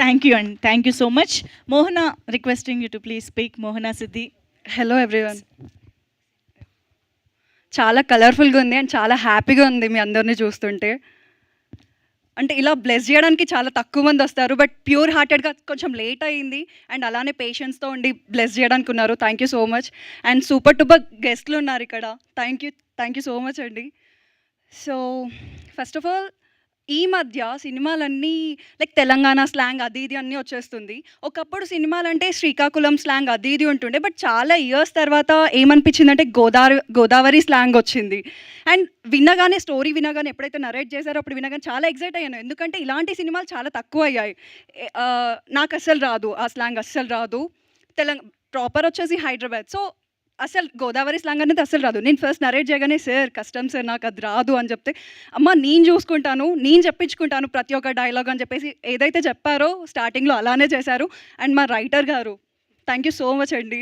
Thank you అండి, thank you so much. Mohana, requesting you to please speak. Mohana Siddhi. Hello everyone. చాలా కలర్ఫుల్గా ఉంది and చాలా హ్యాపీగా ఉంది మీ అందరినీ చూస్తుంటే. అంటే ఇలా బ్లెస్ చేయడానికి చాలా తక్కువ మంది వస్తారు, బట్ ప్యూర్ హార్టెడ్గా కొంచెం లేట్ అయ్యింది అండ్ అలానే పేషెన్స్తో ఉండి బ్లెస్ చేయడానికి ఉన్నారు. Thank you so much. And super duper గెస్ట్లు ఉన్నారు ఇక్కడ. థ్యాంక్ యూ సో మచ్ అండి. సో ఫస్ట్ ఆఫ్ ఆల్, ఈ మధ్య సినిమాలన్నీ లైక్ తెలంగాణ స్లాంగ్ అది ఇది అన్నీ వచ్చేస్తుంది. ఒకప్పుడు సినిమాలంటే శ్రీకాకుళం స్లాంగ్ అది ఇది ఉంటుండే, బట్ చాలా ఇయర్స్ తర్వాత ఏమనిపించిందంటే గోదావరి స్లాంగ్ వచ్చింది. అండ్ స్టోరీ వినగానే ఎప్పుడైతే నరేట్ చేశారో అప్పుడు వినగానే చాలా ఎక్సైట్ అయ్యాను, ఎందుకంటే ఇలాంటి సినిమాలు చాలా తక్కువ అయ్యాయి. నాకు అస్సలు రాదు ఆ స్లాంగ్, అస్సలు రాదు. ప్రాపర్ వచ్చేసి హైదరాబాద్. సో అసలు గోదావరి స్లాంగ్ అనేది అసలు రాదు. నేను ఫస్ట్ నరేట్ చేయగానే, సార్ కష్టం సార్, నాకు అది రాదు అని చెప్తే, అమ్మ నేను చూసుకుంటాను, నేను చెప్పించుకుంటాను ప్రతి ఒక్క డైలాగ్ అని చెప్పేసి ఏదైతే చెప్పారో స్టార్టింగ్లో అలానే చేశారు. అండ్ మా రైటర్ గారు, థ్యాంక్ యూ సో మచ్ అండి.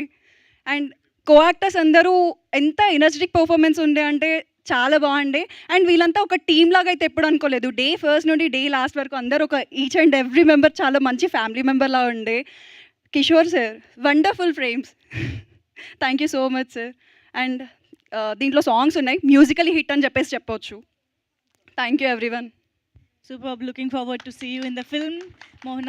అండ్ కో యాక్టర్స్ అందరూ ఎంత ఎనర్జెటిక్ పర్ఫార్మెన్స్ ఉండే అంటే చాలా బాగుండే. అండ్ వీళ్ళంతా ఒక టీమ్ లాగా అయితే ఎప్పుడు అనుకోలేదు. డే ఫస్ట్ నుండి డే లాస్ట్ వరకు అందరూ ఒక ఈచ్ అండ్ ఎవ్రీ మెంబర్ చాలా మంచి ఫ్యామిలీ మెంబర్లా ఉండే. Kishore sir, wonderful frames. Thank you so much sir. And దీంట్లో సాంగ్స్ ఉన్నాయి, మ్యూజికలీ హిట్ అని చెప్పేసి చెప్పొచ్చు. Thank you everyone. Superb. Looking forward to see you in the film. Mohana.